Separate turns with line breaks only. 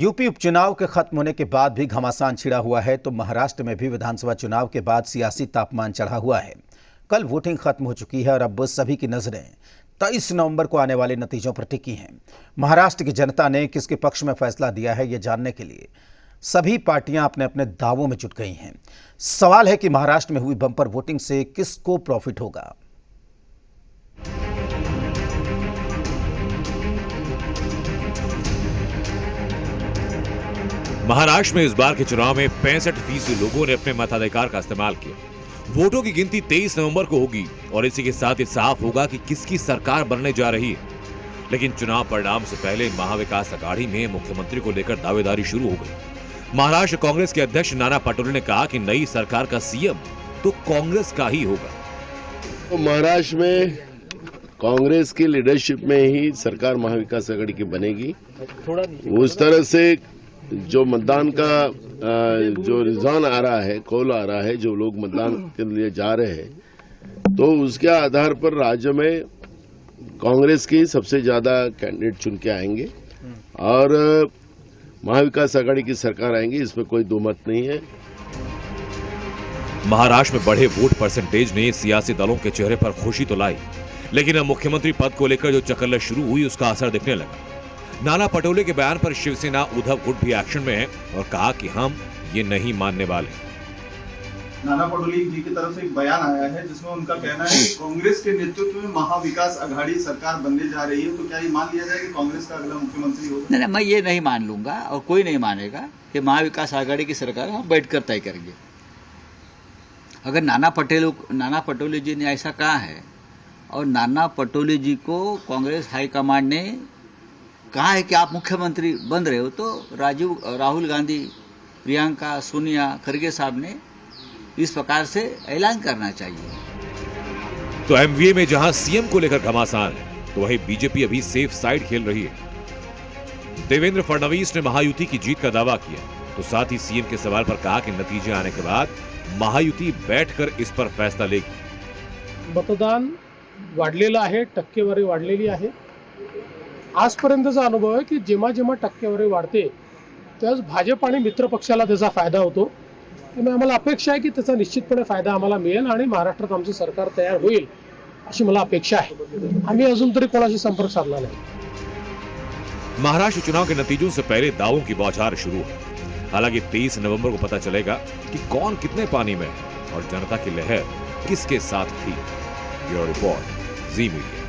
UP उपचुनाव के खत्म होने के बाद भी घमासान छिड़ा हुआ है तो महाराष्ट्र में भी विधानसभा चुनाव के बाद सियासी तापमान चढ़ा हुआ है। कल वोटिंग खत्म हो चुकी है और अब सभी की नजरें 23 नवंबर को आने वाले नतीजों पर टिकी हैं। महाराष्ट्र की जनता ने किसके पक्ष में फैसला दिया है, ये जानने के लिए सभी पार्टियां अपने अपने दावों में जुट गई हैं। सवाल है कि महाराष्ट्र में हुई बंपर वोटिंग से किसको प्रॉफिट होगा।
महाराष्ट्र में इस बार के चुनाव में 65% लोगों ने अपने मताधिकार का इस्तेमाल किया। वोटों की गिनती 23 नवंबर को होगी और इसी के साथ ही साफ होगा कि किसकी सरकार बनने जा रही है। लेकिन चुनाव परिणाम से पहले महाविकास अघाड़ी में मुख्यमंत्री को लेकर दावेदारी शुरू हो गई। महाराष्ट्र कांग्रेस के अध्यक्ष नाना पटोले ने कहा कि नई सरकार का सीएम तो कांग्रेस का ही होगा।
तो महाराष्ट्र में कांग्रेस की लीडरशिप में ही सरकार महाविकास अघाड़ी की बनेगी। उस तरह से जो मतदान का जो रुझान आ रहा है, कॉल आ रहा है, जो लोग मतदान के लिए जा रहे हैं, तो उसके आधार पर राज्य में कांग्रेस की सबसे ज्यादा कैंडिडेट चुन के आएंगे और महाविकास अघाड़ी की सरकार आएंगी, इसमें कोई दो मत नहीं है।
महाराष्ट्र में बढ़े वोट परसेंटेज ने सियासी दलों के चेहरे पर खुशी तो लाई, लेकिन अब मुख्यमंत्री पद को लेकर जो चकल्लत शुरू हुई उसका असर दिखने लगा। नाना पटोले के बयान पर शिवसेना उद्धव गुट भी एक्शन में है और कहा कि हम ये नहीं मानने वाले।
नाना पटोले जी की तरफ से एक बयान आया है जिसमें उनका कहना है कि कांग्रेस के नेतृत्व में महाविकास अघाड़ी सरकार बनने जा रही है, तो क्या ये मान लिया जाए कि कांग्रेस का अगला मुख्यमंत्री होगा?
नहीं, मैं ये नहीं मान लूंगा और कोई नहीं मानेगा कि महाविकास अघाड़ी की सरकार हम बैठकर तय करेंगे। अगर नाना पटोले जी ने ऐसा कहा है और नाना पटोले जी को कांग्रेस हाईकमांड ने कहा है कि आप मुख्यमंत्री बन रहे हो, तो राहुल गांधी, प्रियंका, सोनिया, खरगे साहब ने इस प्रकार से ऐलान करना चाहिए।
तो एमवीए में जहां सीएम को लेकर घमासान है, तो वहीं बीजेपी अभी सेफ साइड खेल रही है। देवेंद्र फडणवीस ने महायुति की जीत का दावा किया, तो साथ ही सीएम के सवाल पर कहा कि नतीजे आने के बाद महायुति बैठकर इस पर फैसला लेगी।
मतदान वाढलेलं आहे, टक्केवारी वाढलेली आहे। आजपर्यंतचा अनुभव आहे की जेव्हा जेव्हा टक्केवारी वाढते त्यावेळेस भाजप आणि मित्र पक्षाला त्याचा फायदा होतो। त्यामुळे आम्हाला अपेक्षा आहे की त्याचा निश्चितपणे फायदा आम्हाला मिळेल आणि महाराष्ट्रात आमचं सरकार तयार होईल अशी मला अपेक्षा आहे। आम्ही अजून तरी कोणाशी संपर्क साधला नाही।
महाराष्ट्र चुनाव के नतीजों से पहले दावों की बौछार शुरू है। हालांकि 23 नवंबर को पता चलेगा कि कौन कितने पानी में है और जनता की लहर किसके साथ थी। ब्यूरो रिपोर्ट, जी मीडिया।